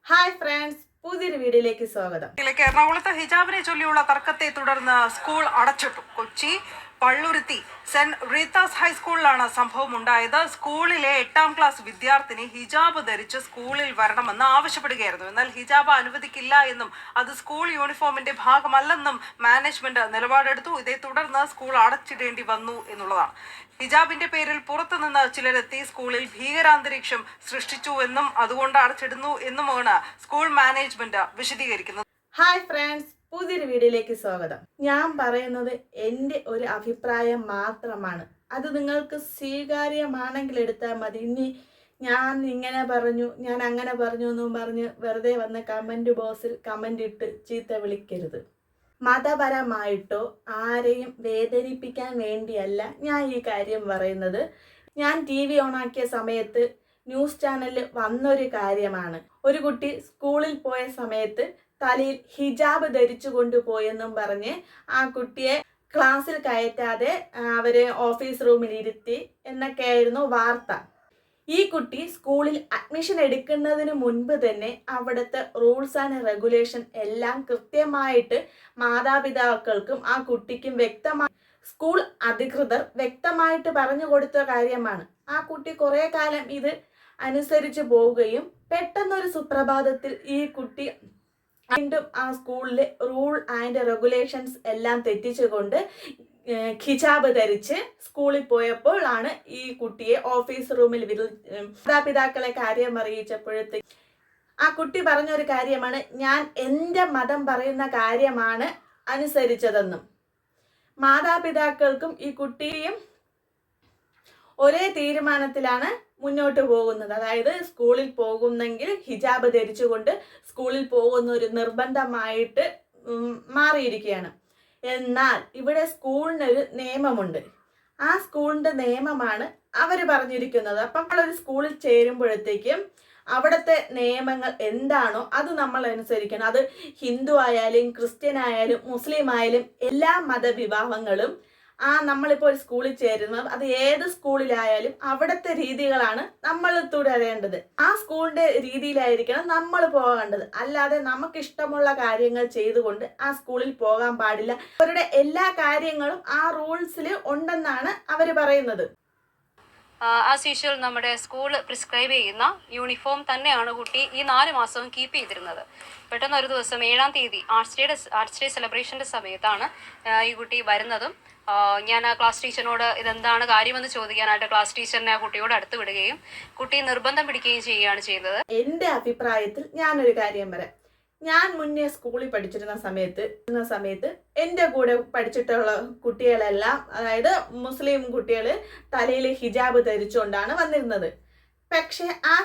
Hi friends, പുതിയൊരു വീഡിയോയിലേക്ക് സ്വാഗതം. എറണാകുളത്ത് ഹിജാബിനെ ചൊല്ലിയുള്ള തർക്കത്തെ തുടർന്ന് സ്കൂൾ അടച്ചിട്ടു. കൊച്ചി പള്ളുരുത്തി സെന്റ് റീത്താസ് ഹൈസ്കൂളിലാണ് സംഭവം ഉണ്ടായത്. സ്കൂളിലെ 8ാം ക്ലാസ് വിദ്യാർത്ഥിനി ഹിജാബ് ധരിച്ച് സ്കൂളിൽ വരണമെന്ന് ആവശ്യപ്പെടുകയായിരുന്നു. എന്നാൽ ഹിജാബ് അനുവദിക്കില്ല എന്നും അത് സ്കൂൾ യൂണിഫോമിന്റെ ഭാഗമല്ലെന്നും മാനേജ്മെന്റ് നിലപാടെടുത്തു. ഇതേ തുടർന്ന് സ്കൂൾ അടച്ചിടേണ്ടി വന്നു എന്നുള്ളതാണ്. ഹിജാബിന്റെ പേരിൽ പുറത്തുനിന്ന് ചിലരെത്തി സ്കൂളിൽ ഭീകരാന്തരീക്ഷം സൃഷ്ടിച്ചുവെന്നും അതുകൊണ്ട് അടച്ചിടുന്നു എന്നുമാണ് സ്കൂൾ മാനേജ്മെന്റ് വിശദീകരിക്കുന്നത്. ഹായ് ഫ്രണ്ട്സ്, പുതിയൊരു വീഡിയോയിലേക്ക് സ്വാഗതം. ഞാൻ പറയുന്നത് എൻ്റെ ഒരു അഭിപ്രായം മാത്രമാണ്. അത് നിങ്ങൾക്ക് സ്വീകാര്യമാണെങ്കിൽ എടുത്താൽ മതി. ഇനി ഞാൻ ഇങ്ങനെ പറഞ്ഞു, ഞാൻ അങ്ങനെ പറഞ്ഞു എന്നും പറഞ്ഞ് വെറുതെ വന്ന് കമൻറ്റ് ബോക്സിൽ കമൻ്റ് ഇട്ട് ചീത്ത വിളിക്കരുത്. മതപരമായിട്ടോ ആരെയും വേദനിപ്പിക്കാൻ വേണ്ടിയല്ല ഞാൻ ഈ കാര്യം പറയുന്നത്. ഞാൻ TV ഓണാക്കിയ സമയത്ത് ന്യൂസ് ചാനലിൽ വന്നൊരു കാര്യമാണ്. ഒരു കുട്ടി സ്കൂളിൽ പോയ സമയത്ത് തലയിൽ ഹിജാബ് ധരിച്ചു കൊണ്ടുപോയെന്നും പറഞ്ഞ് ആ കുട്ടിയെ ക്ലാസ്സിൽ കയറ്റാതെ അവര് ഓഫീസ് റൂമിൽ ഇരുത്തി എന്നൊക്കെയായിരുന്നു വാർത്ത. ഈ കുട്ടി സ്കൂളിൽ അഡ്മിഷൻ എടുക്കുന്നതിന് മുൻപ് തന്നെ അവിടുത്തെ റൂൾസ് ആൻഡ് റെഗുലേഷൻ എല്ലാം കൃത്യമായിട്ട് മാതാപിതാക്കൾക്കും ആ കുട്ടിക്കും വ്യക്തമായി സ്കൂൾ അധികൃതർ വ്യക്തമായിട്ട് പറഞ്ഞു കൊടുത്ത കാര്യമാണ്. ആ കുട്ടി കുറെ കാലം ഇത് അനുസരിച്ച് പോവുകയും പെട്ടെന്നൊരു സുപ്രഭാതത്തിൽ ഈ കുട്ടി വീണ്ടും ആ സ്കൂളിലെ റൂൾ ആൻഡ് റെഗുലേഷൻസ് എല്ലാം തെറ്റിച്ചുകൊണ്ട് ഹിജാബ് ധരിച്ച് സ്കൂളിൽ പോയപ്പോൾ ആണ് ഈ കുട്ടിയെ ഓഫീസ് റൂമിൽ മാതാപിതാക്കളെ കാര്യം അറിയിച്ചപ്പോഴത്തേക്ക് ആ കുട്ടി പറഞ്ഞൊരു കാര്യമാണ്, ഞാൻ എൻ്റെ മതം പറയുന്ന കാര്യമാണ് അനുസരിച്ചതെന്നും. മാതാപിതാക്കൾക്കും ഈ കുട്ടിയും ഒരേ തീരുമാനത്തിലാണ് മുന്നോട്ട് പോകുന്നത്. അതായത് സ്കൂളിൽ പോകുന്നെങ്കിൽ ഹിജാബ് ധരിച്ചുകൊണ്ട് സ്കൂളിൽ പോകുന്ന ഒരു നിർബന്ധമായിട്ട് മാറിയിരിക്കുകയാണ്. എന്നാൽ ഇവിടെ സ്കൂളിനൊരു നിയമമുണ്ട്. ആ സ്കൂളിൻ്റെ നിയമമാണ് അവർ പറഞ്ഞിരിക്കുന്നത്. അപ്പം നമ്മളൊരു സ്കൂളിൽ ചേരുമ്പോഴത്തേക്കും അവിടുത്തെ നിയമങ്ങൾ എന്താണോ അത് നമ്മൾ അനുസരിക്കണം. അത് ഹിന്ദു ആയാലും ക്രിസ്ത്യൻ ആയാലും മുസ്ലിം ആയാലും എല്ലാ മതവിഭാഗങ്ങളും നമ്മളിപ്പോൾ ഒരു സ്കൂളിൽ ചേരുന്നത് അത് ഏത് സ്കൂളിലായാലും അവിടുത്തെ രീതികളാണ് നമ്മൾ തുടരേണ്ടത്. ആ സ്കൂളിന്റെ രീതിയിലായിരിക്കണം നമ്മൾ പോകേണ്ടത്. അല്ലാതെ നമുക്കിഷ്ടമുള്ള കാര്യങ്ങൾ ചെയ്തുകൊണ്ട് ആ സ്കൂളിൽ പോകാൻ പാടില്ല. അവരുടെ എല്ലാ കാര്യങ്ങളും ആ റൂൾസിൽ ഉണ്ടെന്നാണ് അവർ പറയുന്നത്. ആസ് യൂഷ്വൽ നമ്മുടെ സ്കൂൾ പ്രിസ്ക്രൈബ് ചെയ്യുന്ന യൂണിഫോം തന്നെയാണ് കുട്ടി ഈ 4 മാസവും കീപ്പ് ചെയ്തിരുന്നത്. പെട്ടെന്ന് ഒരു ദിവസം 7-ാം തീയതി ആർട്സ് ഡേ സെലിബ്രേഷൻ്റെ സമയത്താണ് ഈ കുട്ടി വരുന്നതും. ഞാൻ ആ ക്ലാസ് ടീച്ചറിനോട് ഇതെന്താണ് കാര്യമെന്ന് ചോദിക്കാനായിട്ട് ക്ലാസ് ടീച്ചറിനെ ആ കുട്ടിയോട് അടുത്ത് വിടുകയും കുട്ടി നിർബന്ധം പിടിക്കുകയും ചെയ്യുകയാണ് ചെയ്യുന്നത്. എൻ്റെ അഭിപ്രായത്തിൽ ഞാനൊരു കാര്യം പറയാം. ഞാൻ മുന്നേ സ്കൂളിൽ പഠിച്ചിരുന്ന സമയത്ത് എൻ്റെ കൂടെ പഠിച്ചിട്ടുള്ള കുട്ടികളെല്ലാം, അതായത് മുസ്ലിം കുട്ടികൾ തലയിൽ ഹിജാബ് ധരിച്ചുകൊണ്ടാണ് വന്നിരുന്നത്. പക്ഷെ ആ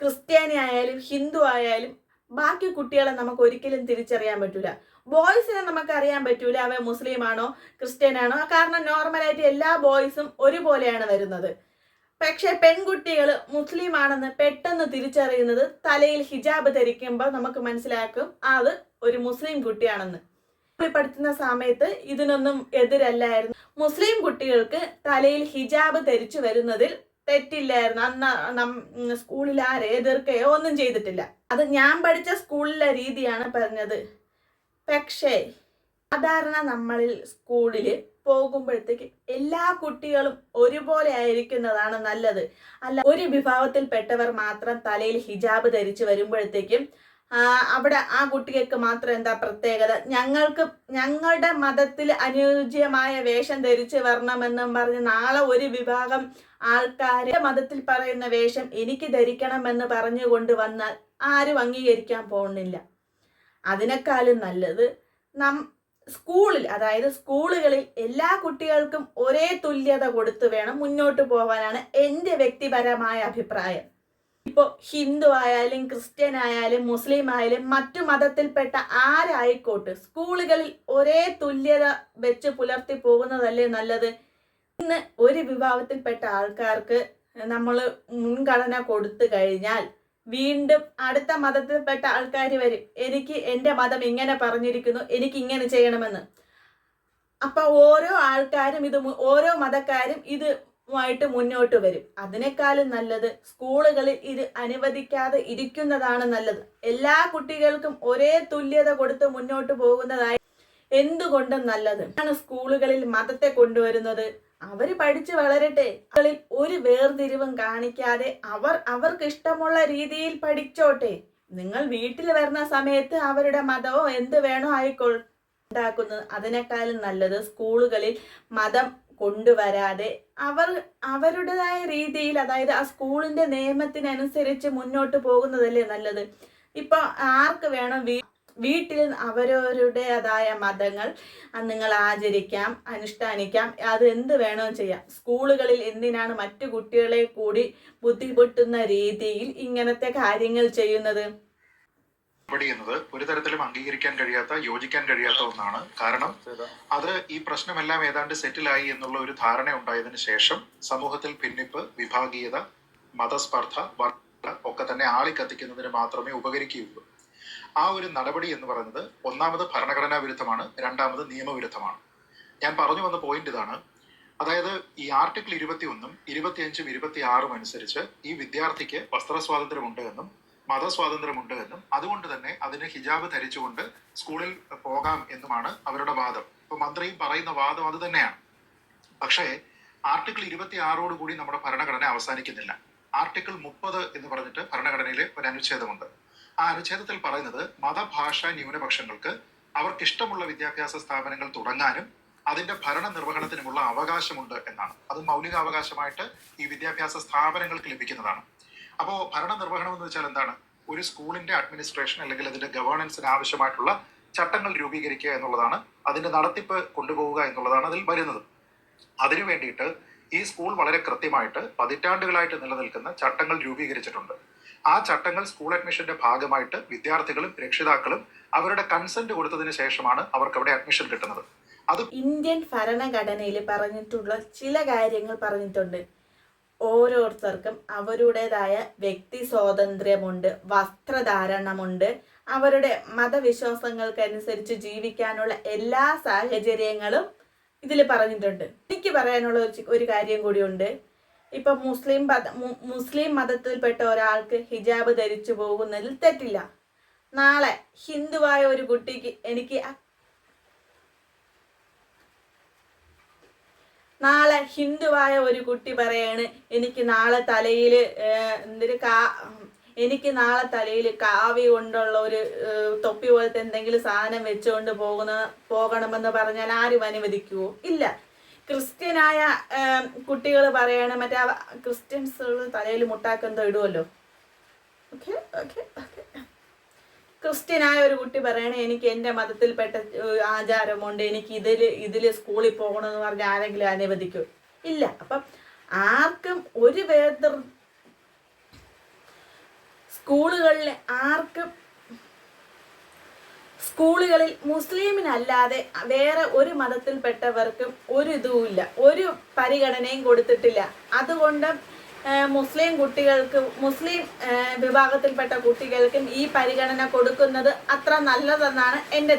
ക്രിസ്ത്യാനി ആയാലും ഹിന്ദു ആയാലും ബാക്കി കുട്ടികളെ നമുക്ക് ഒരിക്കലും തിരിച്ചറിയാൻ പറ്റൂല. ബോയ്സിനെ നമുക്ക് അറിയാൻ പറ്റൂല അവൻ മുസ്ലിം ആണോ ക്രിസ്ത്യൻ ആണോ. കാരണം നോർമലായിട്ട് എല്ലാ ബോയ്സും ഒരുപോലെയാണ് വരുന്നത്. പക്ഷെ പെൺകുട്ടികൾ മുസ്ലിം ആണെന്ന് പെട്ടെന്ന് തിരിച്ചറിയുന്നത് തലയിൽ ഹിജാബ് ധരിക്കുമ്പോൾ നമുക്ക് മനസ്സിലാക്കും അത് ഒരു മുസ്ലിം കുട്ടിയാണെന്ന്. പഠിക്കുന്ന സമയത്ത് ഇതിനൊന്നും എതിരല്ലായിരുന്നു. മുസ്ലിം കുട്ടികൾക്ക് തലയിൽ ഹിജാബ് ധരിച്ചു വരുന്നതിൽ തെറ്റില്ലായിരുന്നു. അന്ന് സ്കൂളിൽ ആരെ എതിർക്കുകയോ ഒന്നും ചെയ്തിട്ടില്ല. അത് ഞാൻ പഠിച്ച സ്കൂളിലെ രീതിയാണ് പറഞ്ഞത്. പക്ഷേ സാധാരണ നമ്മളിൽ സ്കൂളിൽ പോകുമ്പോഴത്തേക്ക് എല്ലാ കുട്ടികളും ഒരുപോലെ ആയിരിക്കുന്നതാണ് നല്ലത്. അല്ല ഒരു വിഭാഗത്തിൽപ്പെട്ടവർ മാത്രം തലയിൽ ഹിജാബ് ധരിച്ച് വരുമ്പോഴത്തേക്കും അവിടെ ആ കുട്ടികൾക്ക് മാത്രം എന്താ പ്രത്യേകത, ഞങ്ങളുടെ മതത്തിൽ അനുയോജ്യമായ വേഷം ധരിച്ച് വരണമെന്നും പറഞ്ഞ് നാളെ ഒരു വിഭാഗം ആൾക്കാരുടെ മതത്തിൽ പറയുന്ന വേഷം എനിക്ക് ധരിക്കണമെന്ന് പറഞ്ഞുകൊണ്ട് വന്നാൽ ആരും അംഗീകരിക്കാൻ പോകുന്നില്ല. അതിനേക്കാളും നല്ലത് സ്കൂളിൽ, അതായത് സ്കൂളുകളിൽ എല്ലാ കുട്ടികൾക്കും ഒരേ തുല്യത കൊടുത്തു വേണം മുന്നോട്ട് പോകാനാണ് എൻ്റെ വ്യക്തിപരമായ അഭിപ്രായം. ഇപ്പോൾ ഹിന്ദു ആയാലും ക്രിസ്ത്യൻ ആയാലും മുസ്ലിം ആയാലും മറ്റു മതത്തിൽപ്പെട്ട ആരായിക്കോട്ടെ സ്കൂളുകളിൽ ഒരേ തുല്യത വെച്ച് പുലർത്തി പോകുന്നതല്ലേ നല്ലത്. ഇന്ന് ഒരു വിഭാഗത്തിൽപ്പെട്ട ആൾക്കാർക്ക് നമ്മൾ മുൻഗണന കൊടുത്തു കഴിഞ്ഞാൽ വീണ്ടും അടുത്ത മതത്തിൽപ്പെട്ട ആൾക്കാർ വരും, എനിക്ക് എൻ്റെ മതം ഇങ്ങനെ പറഞ്ഞിരിക്കുന്നു, എനിക്ക് ഇങ്ങനെ ചെയ്യണമെന്ന്. അപ്പൊ ഓരോ ആൾക്കാരും ഓരോ മതക്കാരും ഇത് ായിട്ട് മുന്നോട്ട് വരും. അതിനേക്കാളും നല്ലത് സ്കൂളുകളിൽ ഇത് അനുവദിക്കാതെ ഇരിക്കുന്നതാണ് നല്ലത്. എല്ലാ കുട്ടികൾക്കും ഒരേ തുല്യത കൊടുത്ത് മുന്നോട്ട് പോകുന്നതായി എന്തുകൊണ്ടും നല്ലത്. സ്കൂളുകളിൽ മതത്തെ കൊണ്ടുവരുന്നത്. അവർ പഠിച്ചു വളരട്ടെ. ഒരു വേർതിരിവും കാണിക്കാതെ അവർക്ക് ഇഷ്ടമുള്ള രീതിയിൽ പഠിച്ചോട്ടെ. നിങ്ങൾ വീട്ടിൽ വരുന്ന സമയത്ത് അവരുടെ മതമോ എന്ത് വേണോ ഉണ്ടാക്കുന്നത്. അതിനേക്കാളും നല്ലത് സ്കൂളുകളിൽ മതം കൊണ്ടുവരാതെ അവരുടേതായ രീതിയിൽ, അതായത് ആ സ്കൂളിന്റെ നിയമത്തിനനുസരിച്ച് മുന്നോട്ട് പോകുന്നതല്ലേ നല്ലത്. ഇപ്പൊ ആർക്ക് വേണം വീട്ടിൽ അവരവരുടേതായ മതങ്ങൾ നിങ്ങൾ ആചരിക്കാം, അനുഷ്ഠാനിക്കാം, അത് എന്ത് വേണോ ചെയ്യാം. സ്കൂളുകളിൽ എന്തിനാണ് മറ്റു കുട്ടികളെ കൂടി ബുദ്ധിമുട്ടുന്ന രീതിയിൽ ഇങ്ങനത്തെ കാര്യങ്ങൾ ചെയ്യുന്നത്? എന്നത് ഒരു തരത്തിലും അംഗീകരിക്കാൻ കഴിയാത്ത, യോജിക്കാൻ കഴിയാത്ത ഒന്നാണ്. കാരണം അത് ഈ പ്രശ്നമെല്ലാം ഏതാണ്ട് സെറ്റിലായി എന്നുള്ള ഒരു ധാരണ ഉണ്ടായതിനു ശേഷം സമൂഹത്തിൽ ഭിന്നിപ്പ്, വിഭാഗീയത, മതസ്പർദ്ധ, വർഗ ഒക്കെ തന്നെ ആളിക്കത്തിക്കുന്നതിന് മാത്രമേ ഉപകരിക്കുകയുള്ളൂ. ആ ഒരു നടപടി എന്ന് പറയുന്നത് ഒന്നാമത് ഭരണഘടനാ വിരുദ്ധമാണ്, രണ്ടാമത് നിയമവിരുദ്ധമാണ്. ഞാൻ പറഞ്ഞു വന്ന പോയിന്റ് ഇതാണ്. അതായത് ഈ ആർട്ടിക്കിൾ 21, 25, 26 അനുസരിച്ച് ഈ വിദ്യാർത്ഥിക്ക് വസ്ത്രസ്വാതന്ത്ര്യമുണ്ട് എന്നും മതസ്വാതന്ത്ര്യമുണ്ട് എന്നും അതുകൊണ്ട് തന്നെ അതിന് ഹിജാബ് ധരിച്ചുകൊണ്ട് സ്കൂളിൽ പോകാം എന്നുമാണ് അവരുടെ വാദം. ഇപ്പൊ മന്ത്രിയും പറയുന്ന വാദം അത് തന്നെയാണ്. പക്ഷേ ആർട്ടിക്കിൾ 26 കൂടി നമ്മുടെ ഭരണഘടന അവസാനിക്കുന്നില്ല. ആർട്ടിക്കിൾ 30 എന്ന് പറഞ്ഞിട്ട് ഭരണഘടനയിൽ ഒരു അനുച്ഛേദമുണ്ട്. ആ അനുച്ഛേദത്തിൽ പറയുന്നത് മതഭാഷാ ന്യൂനപക്ഷങ്ങൾക്ക് അവർക്കിഷ്ടമുള്ള വിദ്യാഭ്യാസ സ്ഥാപനങ്ങൾ തുടങ്ങാനും അതിന്റെ ഭരണ നിർവഹണത്തിനുമുള്ള അവകാശമുണ്ട് എന്നാണ്. അത് മൗലികാവകാശമായിട്ട് ഈ വിദ്യാഭ്യാസ സ്ഥാപനങ്ങൾക്ക് ലഭിക്കുന്നതാണ്. അപ്പോൾ ഭരണ നിർവഹണം എന്ന് വെച്ചാൽ എന്താണ്? ഒരു സ്കൂളിന്റെ അഡ്മിനിസ്ട്രേഷൻ അല്ലെങ്കിൽ അതിന്റെ ഗവേണൻസിന് ആവശ്യമായിട്ടുള്ള ചട്ടങ്ങൾ രൂപീകരിക്കുക എന്നുള്ളതാണ്. അതിന്റെ നടത്തിപ്പ് കൊണ്ടുപോവുക എന്നുള്ളതാണ് അതിൽ വരുന്നത്. അതിനു വേണ്ടിയിട്ട് ഈ സ്കൂൾ വളരെ കൃത്യമായിട്ട് പതിറ്റാണ്ടുകളായിട്ട് നിലനിൽക്കുന്ന ചട്ടങ്ങൾ രൂപീകരിച്ചിട്ടുണ്ട്. ആ ചട്ടങ്ങൾ സ്കൂൾ അഡ്മിഷന്റെ ഭാഗമായിട്ട് വിദ്യാർത്ഥികളും രക്ഷിതാക്കളും അവരുടെ കൺസെന്റ് കൊടുത്തതിന് ശേഷമാണ് അവർക്ക് അവിടെ അഡ്മിഷൻ കിട്ടുന്നത്. അത് ഇന്ത്യൻ ഭരണഘടനയിൽ പറഞ്ഞിട്ടുള്ള ചില കാര്യങ്ങൾ പറഞ്ഞിട്ടുണ്ട്. ഓരോരുത്തർക്കും അവരുടേതായ വ്യക്തി സ്വാതന്ത്ര്യമുണ്ട്, വസ്ത്രധാരണമുണ്ട്, അവരുടെ മതവിശ്വാസങ്ങൾക്കനുസരിച്ച് ജീവിക്കാനുള്ള എല്ലാ സാഹചര്യങ്ങളും ഇതിൽ പറഞ്ഞിട്ടുണ്ട്. എനിക്ക് പറയാനുള്ള ഒരു കാര്യം കൂടിയുണ്ട്. ഇപ്പൊ മുസ്ലിം മതത്തിൽപ്പെട്ട ഒരാൾക്ക് ഹിജാബ് ധരിച്ചു പോകുന്നതിൽ തെറ്റില്ല. നാളെ ഹിന്ദുവായ ഒരു കുട്ടിക്ക് പറയാണ് എനിക്ക് നാളെ തലയിൽ കാവി കൊണ്ടുള്ള ഒരു തൊപ്പി പോലത്തെ എന്തെങ്കിലും സാധനം വെച്ചുകൊണ്ട് പോകണമെന്ന് പറഞ്ഞാൽ ആരും അനുവദിക്കുവോ? ഇല്ല. ക്രിസ്ത്യനായ കുട്ടികൾ പറയാണ്, മറ്റേ ക്രിസ്ത്യൻസ് തലയിൽ മുട്ടാക്കെന്തോ ഇടുമല്ലോ, ക്രിസ്ത്യനായ ഒരു കുട്ടി പറയണേ എനിക്ക് എൻ്റെ മതത്തിൽപ്പെട്ട ആചാരമുണ്ട്, എനിക്ക് ഇതില് സ്കൂളിൽ പോകണമെന്ന് പറഞ്ഞാൽ ആരെങ്കിലും അനുവദിക്കൂ? ഇല്ല. അപ്പം ആർക്കും ഒരു സ്കൂളുകളിൽ മുസ്ലിമിനല്ലാതെ വേറെ ഒരു മതത്തിൽപ്പെട്ടവർക്കും ഒരു ഇതുമില്ല, ഒരു പരിഗണനയും കൊടുത്തിട്ടില്ല. അതുകൊണ്ട് മുസ്ലിം വിഭാഗത്തിൽപ്പെട്ട കുട്ടികൾക്കും ഈ പരിഗണന കൊടുക്കുന്നത് അത്ര നല്ലതെന്നാണ് എൻ്റെ